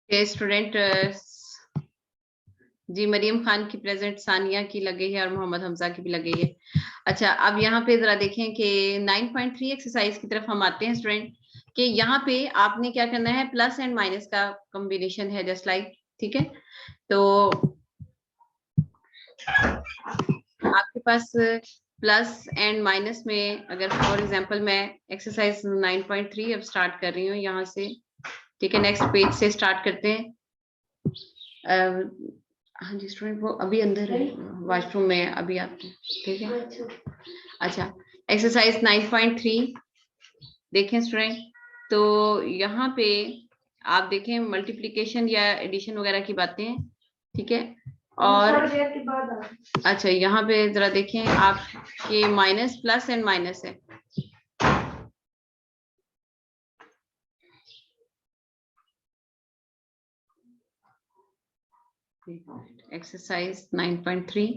Student जी मरियम खान की present, Sania की लग गई है और मोहम्मद हमजा की भी लग गई है। अच्छा, अब यहाँ पे जरा देखें कि 9.3 एक्सरसाइज की तरफ हम आते हैं स्टूडेंट, कि यहाँ पे आपने क्या करना है, प्लस एंड माइनस का कॉम्बिनेशन है जस्ट लाइक, ठीक है। तो आपके पास प्लस एंड माइनस में, अगर फॉर एग्जांपल मैं एक्सरसाइज 9.3 अब स्टार्ट कर रही हूँ यहाँ से, ठीक है। नेक्स्ट पेज से स्टार्ट करते हैं। हाँ जी स्टूडेंट, वो अभी अंदर है, वॉशरूम में अभी आते हैं, ठीक है। अच्छा, एक्सरसाइज 9.3 देखें स्टूडेंट। तो यहाँ पे आप देखें मल्टीप्लिकेशन या एडिशन वगैरह की बातें हैं, ठीक है। और अच्छा, यहाँ पे जरा देखें आप, ये माइनस प्लस एंड माइनस है। एक्सरसाइज 9.3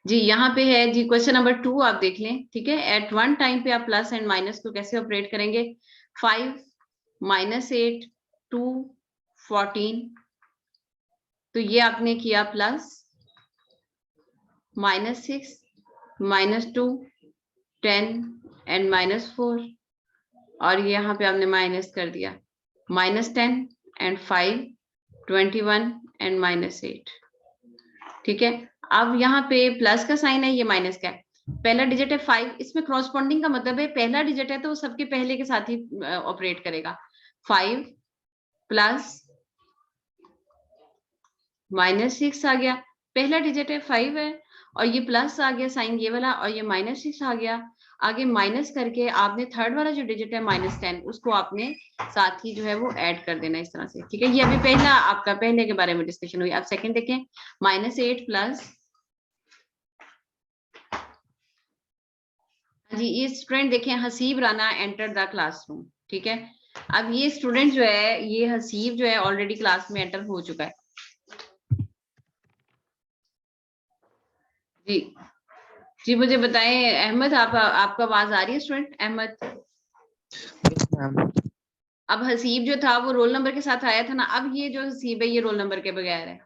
जी, यहाँ पे है जी, क्वेश्चन नंबर 2 आप देख लें, ठीक है। एट वन टाइम पे आप प्लस एंड माइनस को कैसे ऑपरेट करेंगे। 5 -8 2 14, तो ये आपने किया प्लस, -6 -2 10 एंड -4, और ये यहाँ पे आपने माइनस कर दिया, -10 एंड 5 21 एंड -8, ठीक है। अब यहाँ पे प्लस का साइन है, ये माइनस का है। पहला डिजिट है 5, इसमें क्रॉसपॉन्डिंग का मतलब है पहला डिजिट है तो वो सबके पहले के साथ ही ऑपरेट करेगा। 5 प्लस -6 आ गया, पहला डिजिट है 5 है, और ये प्लस आ गया साइन ये वाला, और ये -6 आ गया। आगे माइनस करके आपने थर्ड वाला जो डिजिट है -10, उसको आपने साथ ही जो है वो ऐड कर देना इस तरह से, ठीक है। ये अभी पहला आपका पहले के बारे में डिस्कशन हुई। अब सेकंड देखें, -8 प्लस, जी ये स्टूडेंट देखें, Haseeb Rana enter the classroom, ठीक है। अब ये स्टूडेंट जो है, ये हसीब जो है ऑलरेडी क्लास में एंटर हो चुका है। जी जी, मुझे बताएं अहमद, आपका आवाज आ रही है स्टूडेंट अहमद? अब हसीब जो था वो रोल नंबर के साथ आया था ना, अब ये जो हसीब है ये रोल नंबर के बगैर है।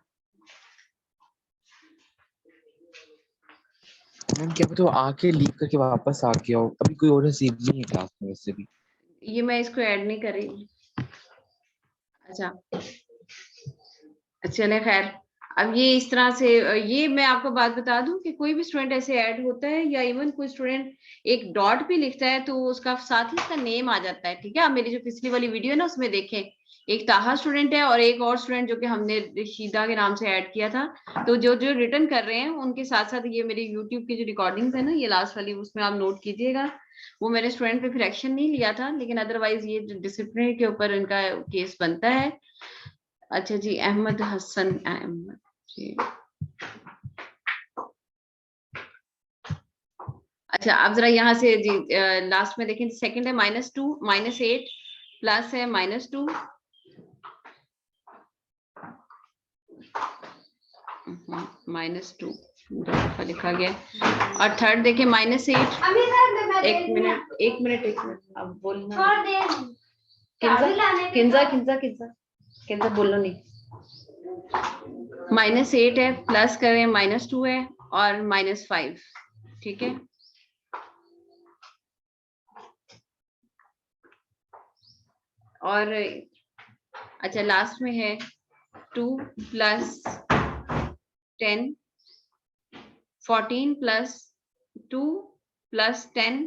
मैम क्या पता आके लीव करके वापस आ गया हो, अभी कोई और हसीब नहीं है क्लास में वैसे भी। ये मैं इसको ऐड नहीं कर रही। अच्छा चले खैर, अब ये इस तरह से, ये मैं आपको बात बता दूं कि कोई भी स्टूडेंट ऐसे ऐड होता है, या इवन कोई स्टूडेंट एक डॉट भी लिखता है तो उसका साथ ही उसका नेम आ जाता है, ठीक है। आप मेरी जो पिछली वाली वीडियो है ना उसमें देखें, एक ताहा स्टूडेंट है और एक और स्टूडेंट जो कि हमने रशीदा के नाम से ऐड किया था। तो जो जो रिटर्न कर रहे हैं उनके साथ साथ ये मेरी यूट्यूब की जो रिकॉर्डिंग्स है ना, ये लास्ट वाली, उसमें आप नोट कीजिएगा। वो मैंने स्टूडेंट पे फिर एक्शन नहीं लिया था, लेकिन अदरवाइज ये डिसिप्लिन के ऊपर इनका केस बनता है। अच्छा जी, अहमद हसन अहमद जी। अच्छा, अब जरा यहाँ से जी लास्ट में देखें, सेकंड है -2 -8 प्लस है -2 -2 दफा लिखा गया, और थर्ड देखें -8। एक मिनट अब बोलना, किंजा किंजा किंजा किंजा बोलो नहीं। -8 है, प्लस करें -2 है, और -5, ठीक है। और अच्छा लास्ट में है 2 + 10 14 + 2 + 10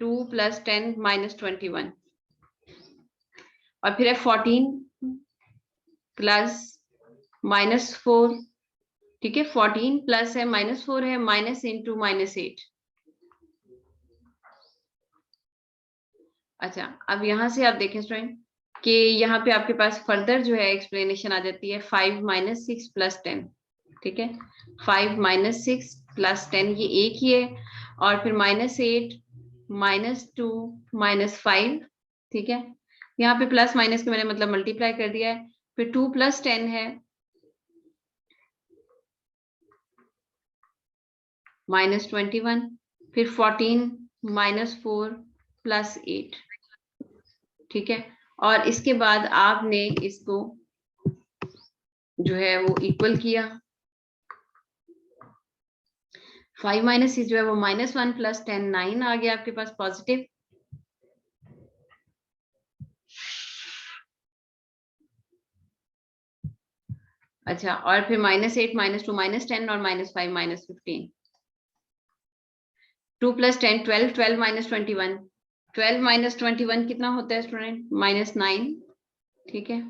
2 + 10 -21, और फिर है 14 + -4, ठीक है। 14 प्लस है -4 है, माइनस इंटू -8। अच्छा, अब यहाँ से आप देखें स्टूडेंट कि यहाँ पे आपके पास फर्दर जो है एक्सप्लेनेशन आ जाती है, 5 - 6 + 10, ठीक है। 5 - 6 + 10 ये एक ही है, और फिर -8 -2 -5, ठीक है। यहाँ पे प्लस माइनस के मैंने मतलब मल्टीप्लाई कर दिया है। फिर 2 + 10 है -21, फिर 14 -4 + 8, ठीक है। और इसके बाद आपने इसको जो है वो इक्वल किया, 5 माइनस 6 जो है वो -1 प्लस 10 9 आ गया आपके पास पॉजिटिव। अच्छा, और फिर -8 -2 -10 और -5 -15, 2 + 10 12, 12 - 21, 12 - 21 कितना होता है स्टूडेंट? -9, ठीक है।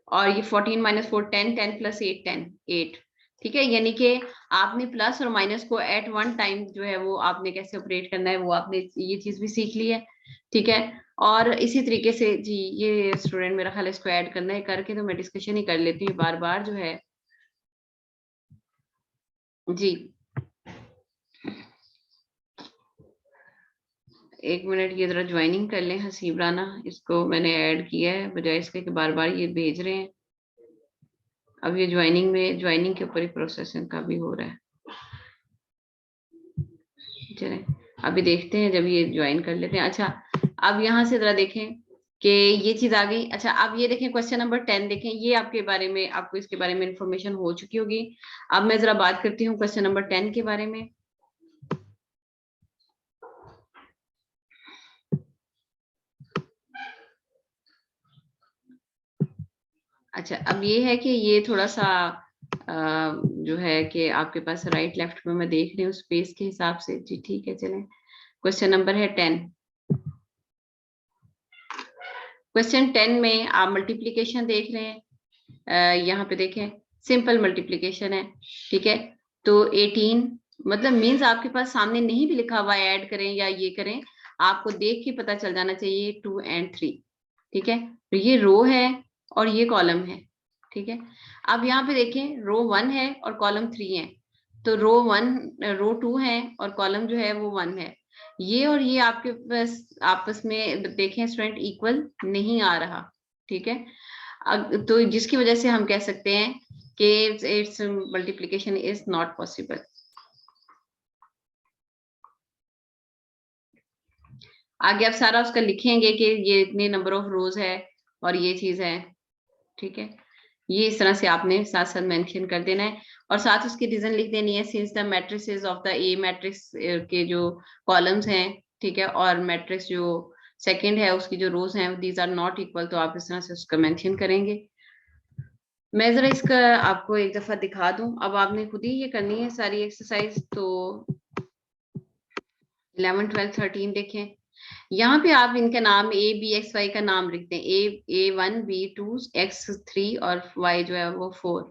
और ये 14 - 4 10, 10 + 8 10 8, ठीक है। यानी कि आपने प्लस और माइनस को एट वन टाइम जो है वो आपने कैसे ऑपरेट करना है, वो आपने ये चीज भी सीख ली है, ठीक है। और इसी तरीके से जी, ये स्टूडेंट मेरा ख्याल इसको ऐड करना है, करके तो मैं डिस्कशन ही कर लेती हूँ बार बार जो है जी। एक मिनट, ये जरा ज्वाइनिंग कर लें हसीब राना, इसको मैंने ऐड किया है बजाय इसके कि बार बार ये भेज रहे हैं। अब ये ज्वाइनिंग के ऊपर ही प्रोसेसिंग का भी हो रहा है। चले अभी देखते हैं, जब ये ज्वाइन कर लेते हैं। अच्छा, अब यहाँ से जरा देखें कि ये चीज आ गई। अच्छा, अब ये देखें क्वेश्चन नंबर 10 देखें, ये आपके बारे में, आपको इसके बारे में इंफॉर्मेशन हो चुकी होगी। अब मैं जरा बात करती हूँ क्वेश्चन नंबर 10 के बारे में। अच्छा, अब ये है कि ये थोड़ा सा जो है कि आपके पास राइट लेफ्ट में मैं देख रही हूँ स्पेस के हिसाब से जी, ठीक है। चलें, क्वेश्चन नंबर है 10। क्वेश्चन 10 में आप मल्टीप्लीकेशन देख रहे हैं, यहाँ पे देखें सिंपल मल्टीप्लीकेशन है, ठीक है। तो 18 मतलब मींस आपके पास सामने नहीं भी लिखा हुआ ऐड करें या ये करें, आपको देख के पता चल जाना चाहिए 2 और 3, ठीक है। तो ये रो है और ये कॉलम है, ठीक है। अब यहाँ पे देखें रो 1 है और कॉलम 3 है, तो रो 2 है और कॉलम जो है वो 1 है। ये और ये आपके पास आपस में देखें स्टूडेंट इक्वल नहीं आ रहा, ठीक है। तो जिसकी वजह से हम कह सकते हैं कि it's multiplication is not possible. आगे आप सारा उसका लिखेंगे कि ये इतने नंबर ऑफ रोज है और ये चीज है, ठीक है। ये इस तरह से आपने साथ साथ मेंशन कर देना है और साथ उसकी रीजन लिख देनी है, since the matrices of the A matrix के जो कॉलम्स हैं, ठीक है, और मैट्रिक्स जो सेकंड है उसकी जो रोज हैं दीज आर नॉट इक्वल, तो आप इस तरह से उसका मेंशन करेंगे। मैं जरा इसका आपको एक दफा दिखा दूं, अब आपने खुद ही ये करनी है सारी एक्सरसाइज। तो 11 12 13 देखें, यहाँ पे आप इनका नाम ए बी एक्स वाई का नाम लिखते हैं, A1 B2 X3 और Y जो है वो 4,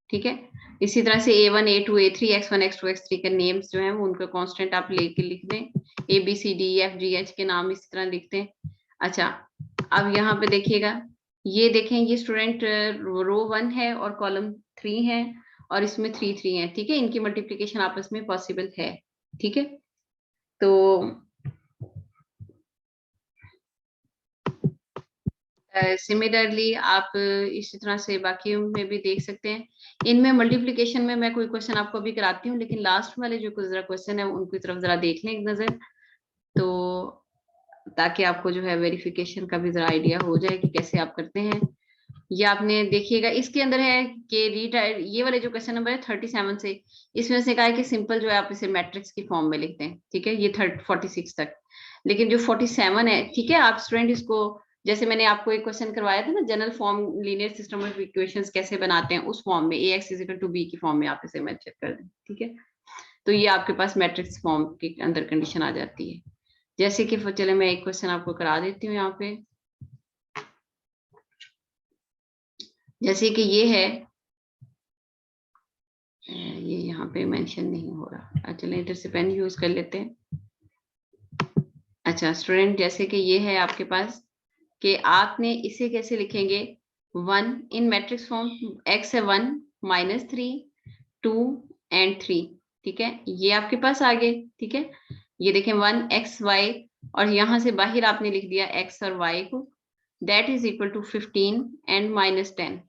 ठीक है। इसी तरह से A1 A2 A3 X1 X2 X3 के नेम्स जो हैं वो उनका कांस्टेंट आप लेके लिख दें, ABCDEFGH के नाम इसी तरह लिखते हैं। अच्छा, अब यहाँ पे देखिएगा, ये देखें ये स्टूडेंट रो 1 है और कॉलम 3 है और इसमें 3 3 है, ठीक है। इनकी मल्टीप्लीकेशन आपस में पॉसिबल है, ठीक है। तो सिमिलरली आप इसी तरह से बाकी में भी देख सकते हैं। इनमें मल्टीप्लिकेशन में मैं कोई क्वेश्चन आपको अभी कराती हूँ, लेकिन लास्ट वाले जो कुछ क्वेश्चन है उनकी तरफ जरा देख लें एक नजर, तो ताकि आपको जो है वेरिफिकेशन का भी जरा आइडिया हो जाए कि कैसे आप करते हैं। ये आपने देखिएगा इसके अंदर है कि रीटाइप, ये वाले जो क्वेश्चन नंबर है 37 से, इसमें से कहा है कि सिंपल जो है आप इसे मैट्रिक्स की फॉर्म में लिखते हैं, ठीक है, ये 46 तक। लेकिन जो 47 है, ठीक है, आप स्टूडेंट इसको, जैसे मैंने आपको एक क्वेश्चन करवाया था ना, general form linear system of equations कैसे बनाते हैं, उस फॉर्म में Ax = b की फॉर्म में आप इसे मेंशन कर दें, ठीक है। तो ये आपके पास मैट्रिक्स फॉर्म के अंदर कंडीशन आ जाती है। जैसे कि चले मैं एक क्वेश्चन आपको करा देती हूँ यहाँ पे, जैसे कि ये है, ये यहाँ पे मेंशन नहीं हो रहा, चलिए इधर से पेन यूज कर लेते हैं। अच्छा स्टूडेंट, जैसे कि ये है आपके पास कि आपने इसे कैसे लिखेंगे, 1 इन मैट्रिक्स फॉर्म, x है 1 -3 2 और 3, ठीक है, ये आपके पास आ गए, ठीक है। ये देखें 1 x y और यहाँ से बाहर आपने लिख दिया x और y को, that is equal to 15 and -10,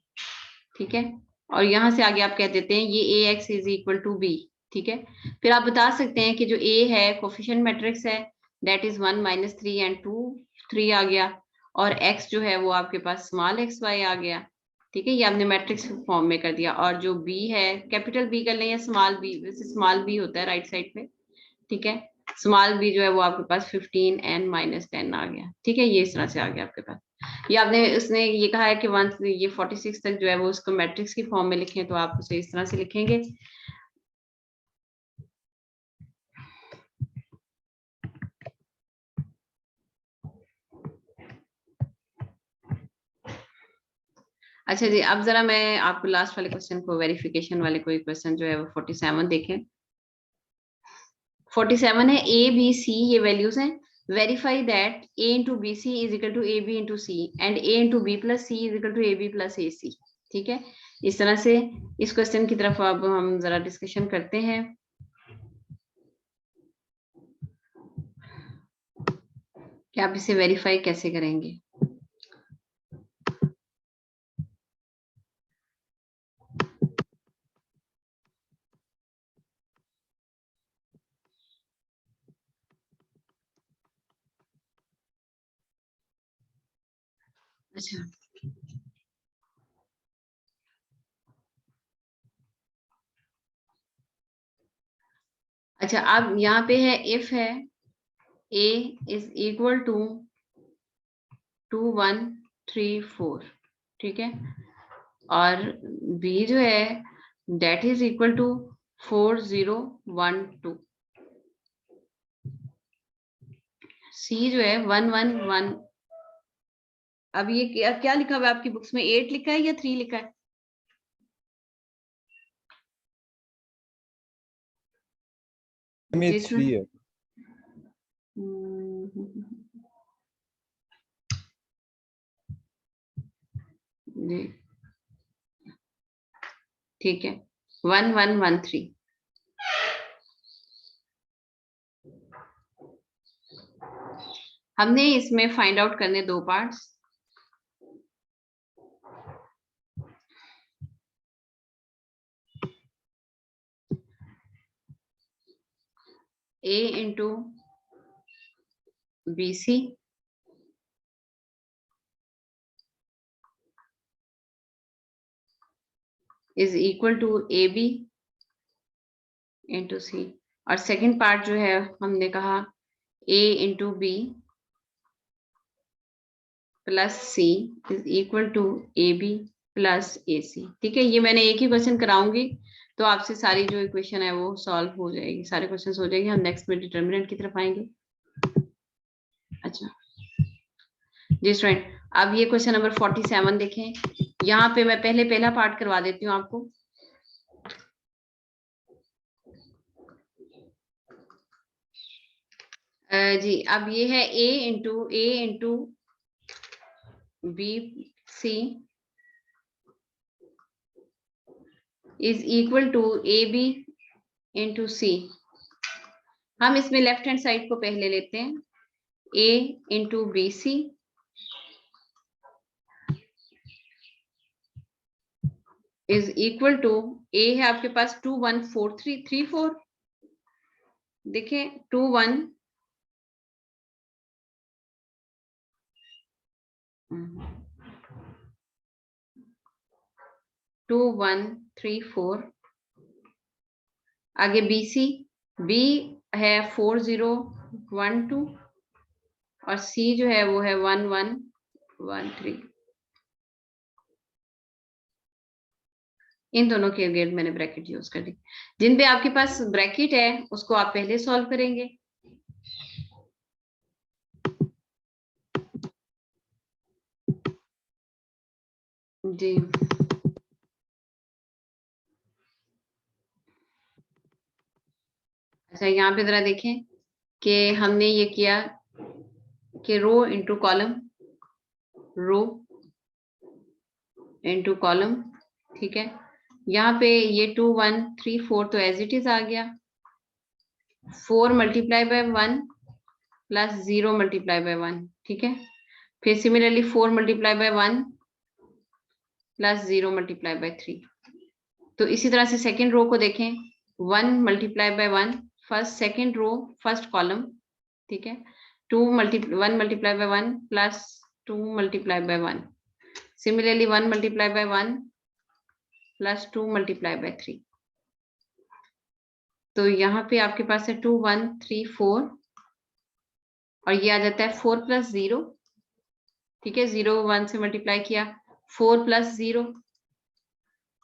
ठीक है। और यहाँ से आगे आप कह देते हैं ये ax = b, ठीक है। फिर आप बता सकते हैं कि जो a है कोफिशिएंट मैट्रिक्स है, दैट इज 1 -3 और 2 3 आ गया, और x जो है वो आपके पास स्मॉल xy आ गया, ठीक है, ये आपने मैट्रिक्स फॉर्म में कर दिया। और जो b है, कैपिटल B कर लें या स्मॉल b, वैसे स्मॉल b होता है राइट साइड पे, ठीक है, स्मॉल b जो है वो आपके पास 15n-10 आ गया, ठीक है, ये इस तरह से आ गया आपके पास। ये आपने उसने ये कहा है कि 1 ये 46 तक जो है वो उसको मैट्रिक्स की फॉर्म में लिखें, तो आप उसे इस तरह से लिखेंगे। अच्छा जी, अब जरा मैं आपको लास्ट वाले क्वेश्चन को, वेरिफिकेशन वाले कोई क्वेश्चन जो है वो 47 देखें। 47 है ए बी सी, ये वैल्यूज हैं। Verify that a into B C is equal to a B into c and a into b plus c is equal to a b plus a c, ठीक है। इस तरह से इस question की तरफ अब हम जरा डिस्कशन करते हैं। कि आप इसे वेरीफाई कैसे करेंगे। अच्छा, अच्छा, अब यहाँ पे है इफ है a इज इक्वल टू 2 1 3 4, ठीक है, और b जो है date is equal to 4 0 1 2, c जो है 1 1 1। अब ये क्या लिखा हुआ है आपकी बुक्स में, 8 लिखा है या 3 लिखा है? में 3 है। जी ठीक है, 1 1 1 3। हमने इसमें फाइंड आउट करने 2 parts. a into B C is equal to a B into c, और सेकेंड पार्ट जो है हमने कहा a into b plus c is equal to a b plus a c, ठीक है। ये मैंने एक ही क्वेश्चन कराऊंगी तो आपसे सारी जो इक्वेशन है वो सॉल्व हो जाएगी, सारे क्वेश्चन हो जाएंगे। हम नेक्स्ट में डिटर्मिनेंट की तरफ आएंगे। अच्छा जी स्टूडेंट, अब ये क्वेश्चन नंबर 47 देखें। यहाँ पे मैं पहले पहला पार्ट करवा देती हूँ आपको। जी, अब ये है a into B C is equal to a B into c. हम इसमें लेफ्ट हैंड साइड को पहले लेते हैं, a into B C is equal to, a है आपके पास 2 1 4 3 3 4, देखें 2 1 2 1 3 4। आगे बी सी, बी है 4 0 1 2 और सी जो है वो है 1 1 1 3। इन दोनों के अगेंस्ट मैंने ब्रैकेट यूज कर दी। जिन पे आपके पास ब्रैकेट है उसको आप पहले सॉल्व करेंगे। जी अच्छा, यहाँ पे जरा देखें कि हमने ये किया कि rho into column, rho into column, ठीक है। यहाँ पे ये 2 1 3 4 तो एज इट इज आ गया। 4 multiply by 1 plus 0 multiply by 1, ठीक है। फिर similarly 4 multiply by 1 plus 0 multiply by 3। तो इसी तरह से सेकेंड रो को देखें, 1 multiply by 1 first second row first column, ठीक है। 1 multiply by 1 plus 2 multiplied by 1. Similarly 1 multiplied by 1 plus 2 multiplied by 3. तो यहाँ पे आपके पास है 2 1 3 4 और ये आ जाता है 4 प्लस 0. ठीक है, 0 1 से मल्टीप्लाई किया, 4 प्लस 0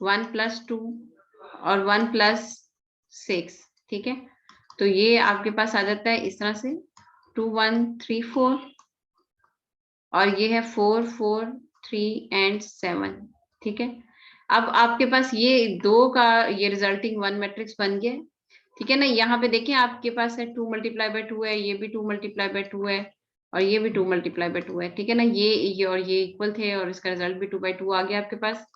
1 प्लस 2 और 1 प्लस 6. ठीक है, तो ये आपके पास आ जाता है इस तरह से 2 1 3 4 और ये है 4 4 3 एंड 7. ठीक है, अब आपके पास ये दो का ये रिजल्टिंग 1 मैट्रिक्स बन गया. ठीक है ना, यहाँ पे देखिए आपके पास है 2 मल्टीप्लाई बाय 2 है, ये भी 2 मल्टीप्लाई बाय 2 है और ये भी 2 मल्टीप्लाई बाय 2 है. ठीक है ना, ये और ये इक्वल थे और इसका रिजल्ट भी 2 बाय 2 आ गया आपके पास.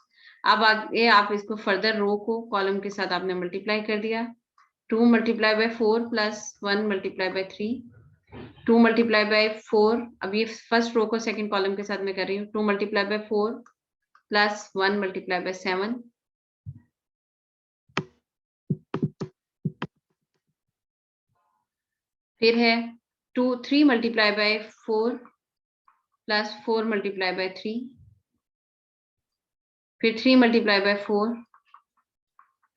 अब आगे आप इसको फर्दर रो को कॉलम के साथ आपने मल्टीप्लाई कर दिया. 2 multiply by 4 plus 1 multiply by 3, 2 multiply by 4. अब ये फर्स्ट रो को सेकंड कॉलम के साथ मैं कर रही हूँ. 2 multiply by 4 plus 1 multiply bye 7. फिर है 3 multiply by 4 plus 4 multiply by 3. फिर 3 multiply by 4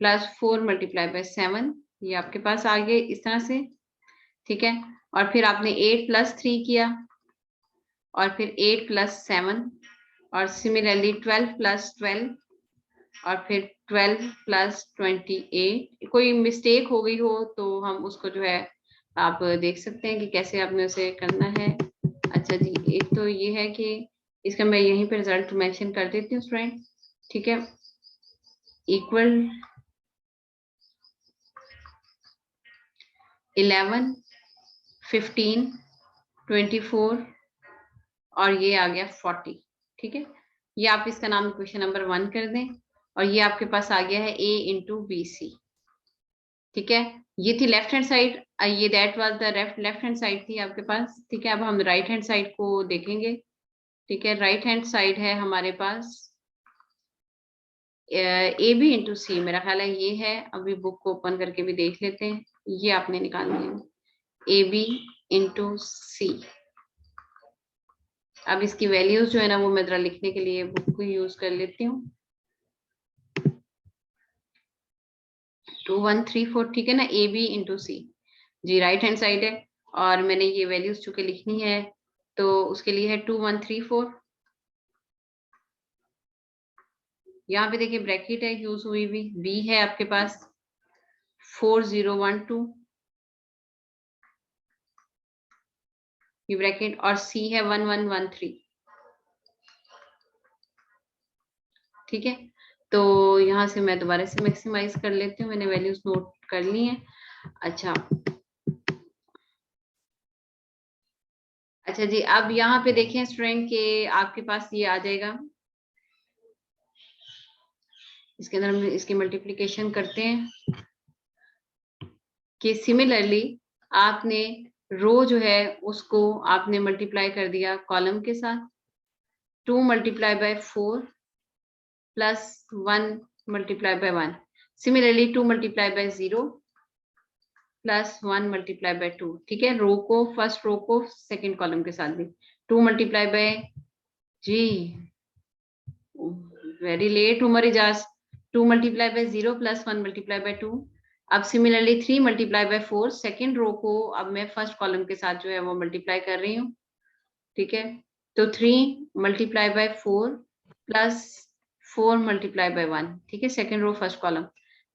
plus 4 multiply bye 7. ये आपके पास आ गए इस तरह से. ठीक है, और फिर आपने 8 प्लस 3 किया और फिर 8 प्लस 7 और सिमिलरली 12 प्लस 12 और फिर 12 प्लस 28. कोई मिस्टेक हो गई हो तो हम उसको जो है आप देख सकते हैं कि कैसे आपने उसे करना है. अच्छा जी, एक तो ये है कि इसका मैं यहीं पे रिजल्ट मेंशन कर देती हूँ स्टूडेंट. ठीक है, इक्वल 11 15 24 और ये आ गया 40. ठीक है, ये आप इसका नाम क्वेश्चन नंबर 1 कर दें और ये आपके पास आ गया है a इंटू बी सी. ठीक है, ये थी लेफ्ट हैंड साइड, ये that was the left hand side थी आपके पास. ठीक है, अब हम राइट हैंड साइड को देखेंगे. ठीक है, राइट हैंड साइड है हमारे पास ए बी इंटू सी. मेरा ख्याल है ये है, अभी बुक को ओपन करके भी देख लेते हैं. ये आपने निकालनी है ए बी इंटू सी. अब इसकी वैल्यूज जो है ना वो मैं जरा लिखने के लिए बुक को यूज कर लेती हूँ. 2 1 3 4. ठीक है ना, ए बी इंटू सी जी राइट हैंड साइड है और मैंने ये वैल्यूज चूंकि लिखनी है तो उसके लिए है 2 1 3 4. यहाँ पे देखिए ब्रैकेट है यूज हुई भी. बी है आपके पास 4 0 1 2 ये ब्रैकेट और सी है 1 1 1 3. ठीक है, तो यहाँ से मैं दोबारा से मैक्सिमाइज कर लेती हूँ. मैंने वैल्यूज नोट कर ली हैं. अच्छा जी, अब यहाँ पे देखें स्टूडेंट के आपके पास ये आ जाएगा. इसके अंदर हम इसकी मल्टीप्लिकेशन करते हैं कि सिमिलरली आपने रो जो है उसको आपने मल्टीप्लाई कर दिया कॉलम के साथ. 2 multiply by 4 plus 1 multiply by 1. Similarly 2 multiply by 0 plus 1 multiply by 2. ठीक है, रो को फर्स्ट रो को सेकंड कॉलम के साथ भी 2 मल्टीप्लाई बाय जी वेरी लेट उमर इजाज 2 multiply by 0 plus 1 multiply by 2. अब similarly 3 multiply by 4 second row को अब मैं फर्स्ट कॉलम के साथ जो है वो मल्टीप्लाई कर रही हूँ. ठीक है, तो 3 multiply by 4 plus 4 multiply by 1. ठीक है, second row first column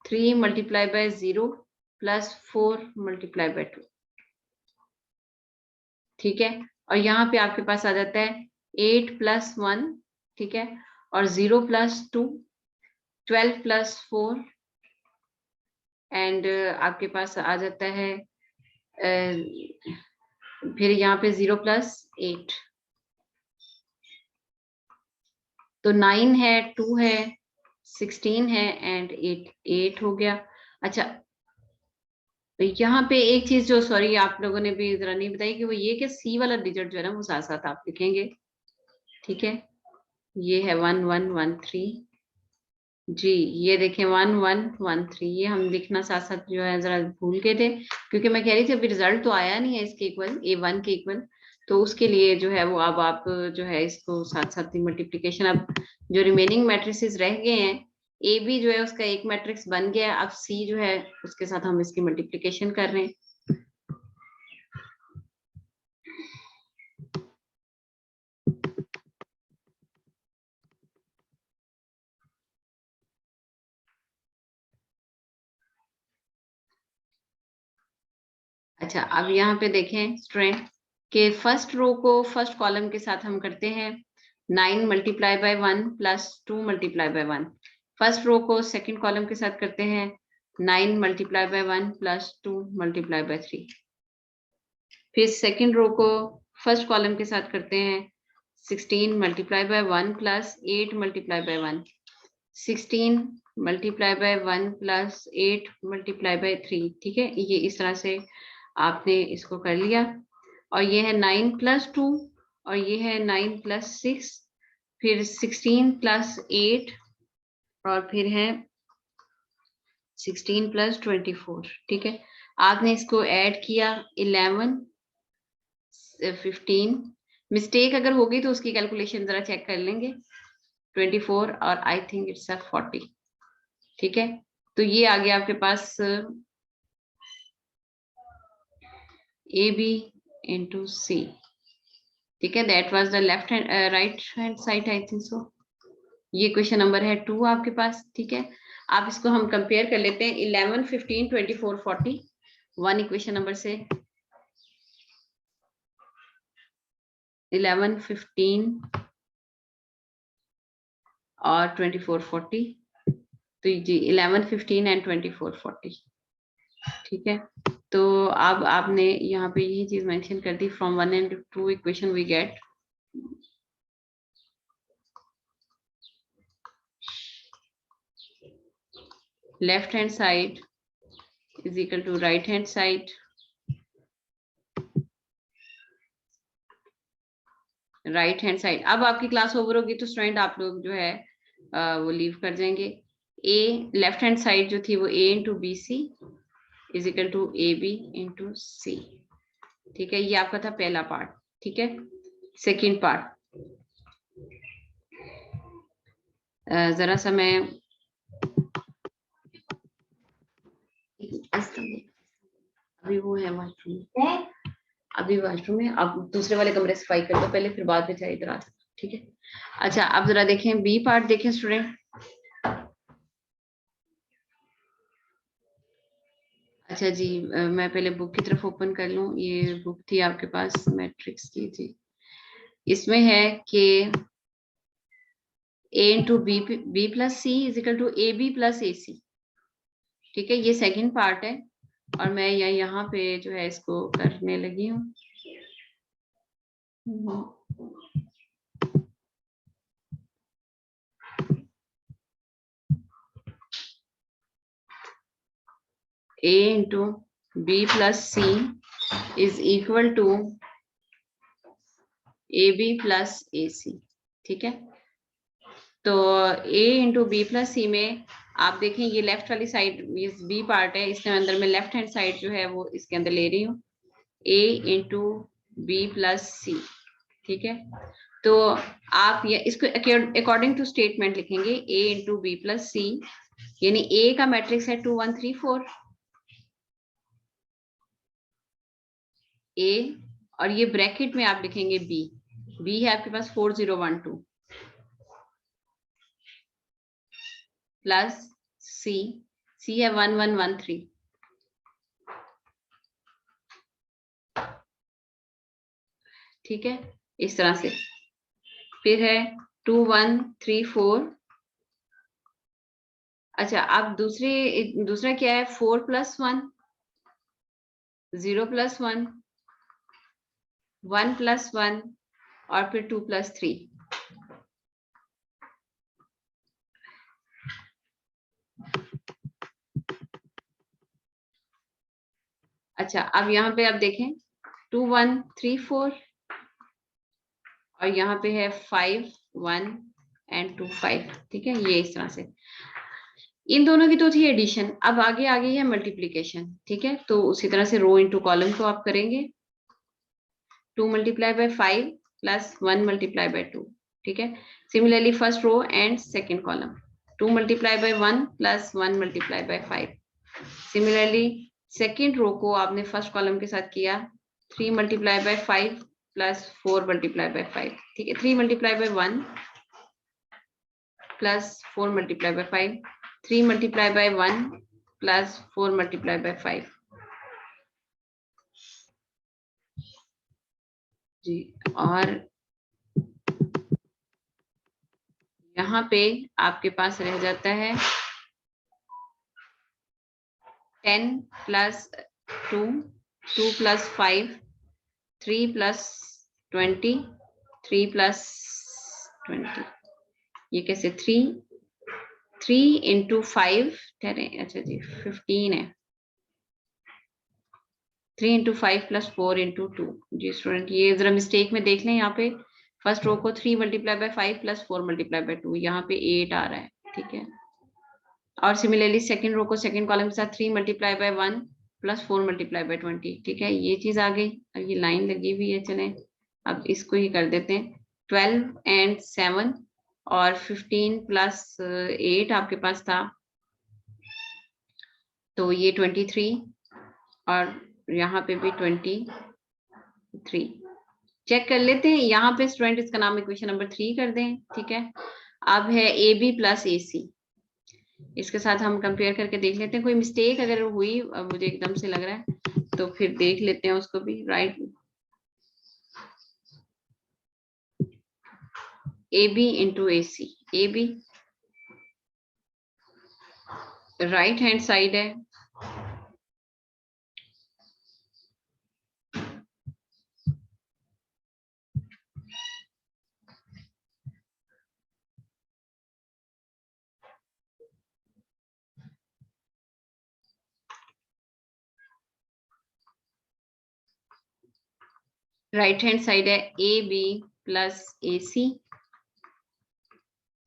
3 multiply by 0 plus 4 multiply by 2. ठीक है, और यहाँ पे आपके पास आ जाता है 8 प्लस 1. ठीक है, और 0 प्लस 2 12 प्लस 4 एंड आपके पास आ जाता है फिर यहाँ पे 0 प्लस 8. तो 9 है 2 है 16 है एंड 8 हो गया. अच्छा, तो यहाँ पे एक चीज जो सॉरी आप लोगों ने भी जरा नहीं बताई कि वो ये कि सी वाला डिजिट जो है ना वो साथ साथ आप लिखेंगे. ठीक है, ये है 1 1 1 3 जी. ये देखें 1 1 1 3 ये हम लिखना साथ साथ जो है जरा भूल गए थे क्योंकि मैं कह रही थी अभी रिजल्ट तो आया नहीं है इसके इक्वल A1 के इक्वल. तो उसके लिए जो है वो अब आप जो है इसको साथ साथ ही मल्टीप्लीकेशन, अब जो रिमेनिंग मैट्रिसेस रह गए हैं, ए बी जो है उसका एक मैट्रिक्स बन गया, अब सी जो है उसके साथ हम इसकी मल्टीप्लीकेशन कर रहे हैं। अच्छा, अब यहाँ पे देखें स्टूडेंट के फर्स्ट रो को फर्स्ट कॉलम के साथ हम करते हैं 9 multiply by 1 plus 2 multiply by 1। First row को सेकंड कॉलम के साथ करते हैं 9 multiply by 1 plus 2 multiply by 3। फिर सेकंड रो को फर्स्ट कॉलम के साथ करते हैं 16 multiply by 1 plus 8 multiply by 1। 16 multiply by 1 plus 8 multiply by 3। ठीक है, ये इस तरह से आपने इसको कर लिया। और ये है 9 प्लस 2 और ये है 9 प्लस 6, फिर 16 प्लस 8 और फिर है 16 प्लस 24। ठीक है, आपने इसको ऐड किया 11 15। मिस्टेक अगर होगी तो उसकी कैलकुलेशन जरा चेक कर लेंगे। 24 और आई थिंक इट्स 40। ठीक है, तो ये आ गया आपके पास ए बी इंटू सी। ठीक है, that was the left hand right hand side, I think so. ये क्वेश्चन नंबर है 2 आपके पास। ठीक है, आप इसको हम कंपेयर कर लेते हैं 11 15 24 40 वन इक्वेशन नंबर से। 11 15 और 24 40, तो जी 11 15 एंड 24 40। ठीक है, तो अब आपने यहाँ पे यही चीज मेंशन कर दी, from 1 and 2 equation we get left hand side is equal to right hand side, right hand side. अब आपकी क्लास ओवर होगी तो स्टूडेंट आप लोग जो है वो लीव कर जाएंगे। ए लेफ्ट हैंड साइड जो थी वो a into B C is equal to a B into c. ठीक है, ये आपका था पहला पार्ट। ठीक है, सेकेंड पार्ट जरा सा मैं अभी वो है वॉशरूम, अभी वॉशरूम है, अब दूसरे वाले कमरे सफाई कर दो पहले, फिर बाद में चाहिए इधर आ। ठीक है, अच्छा अब जरा देखें बी पार्ट, देखें स्टूडेंट। अच्छा जी, मैं पहले बुक की तरफ ओपन कर लूं। ये बुक थी आपके पास मैट्रिक्स की थी, इसमें है कि a into b plus c is equal to a b plus a c. ठीक है, ये सेकंड पार्ट है और मैं यहाँ पे जो है इसको करने लगी हूँ। a into b plus c is equal to a b plus a c. ठीक है, तो a into b plus c में आप देखें ये लेफ्ट वाली साइड बी पार्ट है, इसके अंदर मैं लेफ्ट हैंड साइड जो है वो इसके अंदर ले रही हूँ a इंटू बी प्लस सी। ठीक है, तो आप ये इसको अकॉर्डिंग टू स्टेटमेंट लिखेंगे a इंटू बी प्लस सी, यानी a का मैट्रिक्स है 2 1 3 4 a, और ये ब्रैकेट में आप लिखेंगे b है आपके पास 4 0 1 2 प्लस सी है 1 1 1 3। ठीक है, इस तरह से। फिर है 2 1 3 4। अच्छा, अब दूसरा क्या है 4 प्लस 1 0 प्लस 1 1 प्लस 1 और फिर 2 प्लस 3। अच्छा, अब यहाँ पे आप देखें 2 1 3 4 और यहाँ पे है 5 1 एंड 2 5। ठीक है, ये इस तरह से। इन दोनों की तो थी एडिशन, अब आगे आ गई है मल्टीप्लीकेशन। ठीक है, तो उसी तरह से रो इनटू कॉलम को आप करेंगे। 2 multiply by 5 plus 1 multiply by 2. ठीक है. Similarly, first row and second column. 2 multiply by 1 plus 1 multiply by 5. Similarly, second row को आपने first column के साथ किया 3 multiply by 5 plus 4 multiply by 5. ठीक है. 3 multiply by 1 plus 4 multiply by 5. 3 multiply by 1 plus 4 multiply by 5. जी. और यहाँ पे आपके पास रह जाता है 10 plus 2, 2 plus 5, 3 plus 20, 3 plus 20. ये कैसे 3 into 5 अच्छा जी 15 है. 3 into 5 plus 4 into 2. जी स्टूडेंट ये जरा मिस्टेक में देख लें. यहाँ पे फर्स्ट रो को 3 multiply by 5 plus 4 multiply by 2. यहाँ पे 8 आ रहा है. ठीक है. और सिमिलरली सेकंड रो को सेकंड कॉलम के साथ 3 multiply by 1 plus 4 multiply by 20. ठीक है. ये चीज आ गई. अब ये लाइन लगी हुई है. चलें अब इसको ही कर देते हैं. 12 and 7 और 15 plus 8 आपके पास था तो ये 23 और यहाँ पे भी 23. चेक कर लेते हैं. यहाँ पे स्टूडेंट इसका नाम इक्वेशन नंबर 3 कर दें. ठीक है. अब है AB प्लस AC. इसके साथ हम कंपेयर करके देख लेते हैं. कोई मिस्टेक अगर हुई मुझे एकदम से लग रहा है तो फिर देख लेते हैं उसको भी. Right AB into AC. AB right hand side है. राइट हैंड साइड है AB प्लस AC.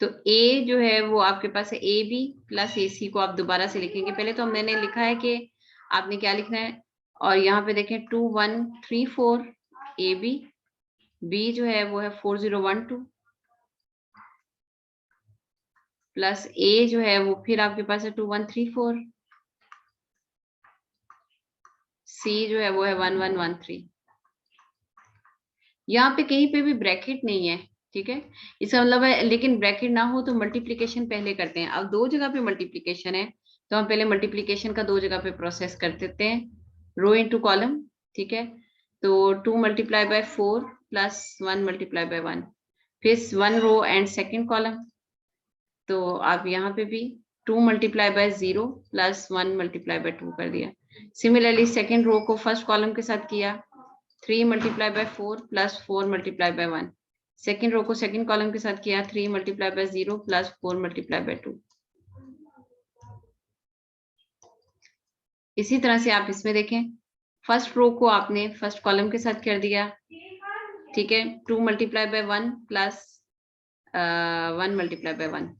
तो A जो है वो आपके पास है AB प्लस AC को आप दोबारा से लिखेंगे. पहले तो मैंने लिखा है कि आपने क्या लिखना है और यहाँ पे देखें 2 1 3 4 AB. B जो है वो है 4 0 1 2 प्लस A जो है वो फिर आपके पास है 2 1 3 4. C जो है वो है 1 1 1 3. यहाँ पे कहीं पे भी ब्रैकेट नहीं है. ठीक है. इसका मतलब है लेकिन ब्रैकेट ना हो तो मल्टीप्लिकेशन पहले करते हैं. अब दो जगह पे मल्टीप्लिकेशन है तो हम पहले मल्टीप्लिकेशन का दो जगह पे प्रोसेस कर देते हैं. रो इनटू कॉलम. ठीक है. तो 2 multiply by 4 plus 1 multiply by 1. फिर 1 रो एंड सेकेंड कॉलम. तो आप यहाँ पे भी 2 multiply by 0 plus 1 multiply by 2 कर दिया. सिमिलरली सेकेंड रो को फर्स्ट कॉलम के साथ किया 3 multiply by 4 plus 4 multiply by 1. Second row को सेकेंड कॉलम के साथ किया 3 multiply by 0 plus 4 multiply by 2. इसी तरह से आप इसमें देखें फर्स्ट रो को आपने फर्स्ट कॉलम के साथ कर दिया. ठीक है. 2 multiply by 1 plus 1 multiply by 1.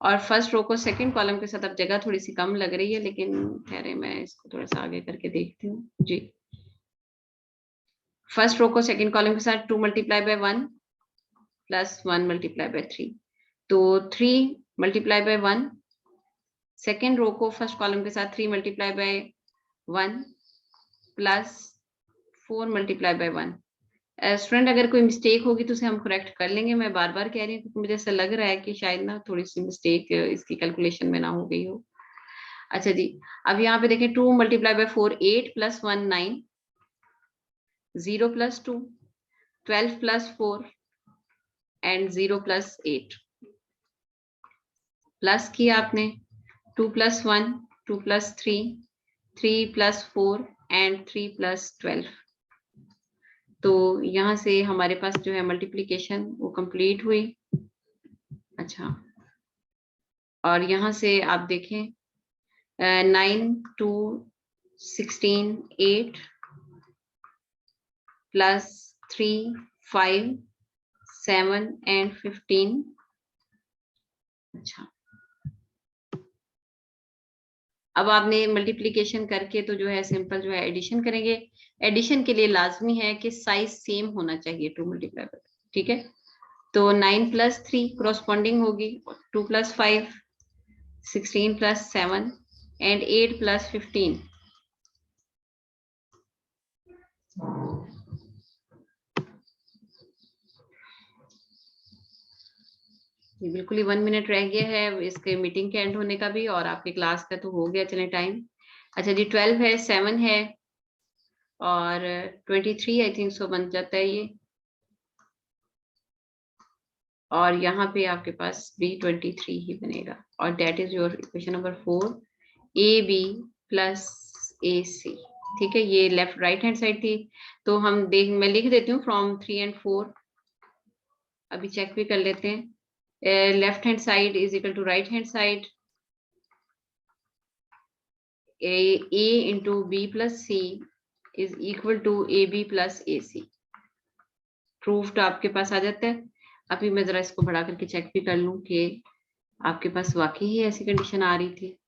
और फर्स्ट रो को सेकेंड कॉलम के साथ. अब जगह थोड़ी सी कम लग रही है लेकिन ठहरे मैं इसको थोड़ा सा आगे करके देखती हूँ. जी फर्स्ट रो को सेकंड कॉलम के साथ 2 multiply by 1 plus 1 multiply by 3. तो 3 multiply by 1. सेकेंड रो को फर्स्ट कॉलम के साथ 3 multiply by 1 plus 4 multiply by 1. Student अगर कोई मिस्टेक होगी तो उसे हम करेक्ट कर लेंगे. मैं बार बार कह रही हूँ क्योंकि मुझे ऐसा लग रहा है कि शायद ना थोड़ी सी मिस्टेक इसकी कैलकुलेशन में ना हो गई हो. अच्छा जी. अब यहाँ पे देखें 2 multiply by 4 8 plus 1 9. 0 plus 2, 12 plus 4 and 0 plus 8. Plus किया आपने 2 plus 1, 2 plus 3, 3 plus 4 and 3 plus 12. तो यहाँ से हमारे पास जो है मल्टीप्लिकेशन वो कंप्लीट हुई. अच्छा. और यहाँ से आप देखें 9 2 16 8 plus 3 5 7 and 15. अच्छा. अब आपने मल्टीप्लिकेशन करके तो जो है सिंपल जो है एडिशन करेंगे एडिशन के लिए लाजमी है कि साइज सेम होना चाहिए 2 मल्टीप्लाई बाय, ठीक है। तो 9 + 3 corresponding होगी 2 + 5 16 + 7 and 8 + 15। ये बिल्कुल ही 1 मिनट रह गया है इसके मीटिंग के एंड होने का भी, और आपकी क्लास का तो हो गया चले टाइम। अच्छा जी, 12 है, 7 है और 23 आई थिंक सो बन जाता है ये, और यहाँ पे आपके पास भी 23 ही बनेगा, और that is your equation number 4 AB + AC। ठीक है, ये लेफ्ट राइट हैंड साइड थी, तो हम मैं लिख देती हूँ फ्रॉम 3 and 4। अभी चेक भी कर लेते हैं। Left hand side is equal to right hand side, A into B + C is equal to AB + AC। Proofed आपके पास आ जाता है। अभी मैं जरा इसको बढ़ा करके चेक भी कर लूं कि आपके पास वाकई ही ऐसी कंडीशन आ रही थी।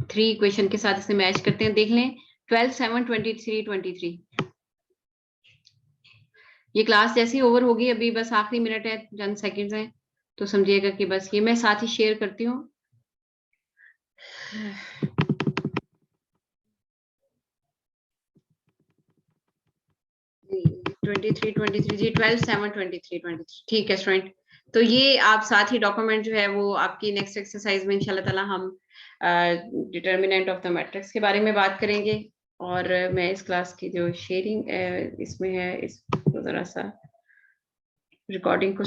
3 इक्वेशन के साथ इसे मैच करते हैं, देख लें। 12 7 23 23। ये क्लास जैसी ओवर होगी, अभी बस आखिरी मिनट है, चंद सेकंड्स हैं, तो समझिएगा कि बस ये मैं साथ ही शेयर करती हूँ। 23 23 जी, 12 7 23 23। ठीक है स्टूडेंट, तो ये आप साथ ही डॉक्यूमेंट जो है वो आपकी नेक्स्ट एक्सरसाइज में इंशाल्लाह ताला हम डिटर्मिनेंट ऑफ द मैट्रिक्स के बारे में बात करेंगे। और मैं इस क्लास की जो शेयरिंग इसमें है, इसको जरा सा रिकॉर्डिंग को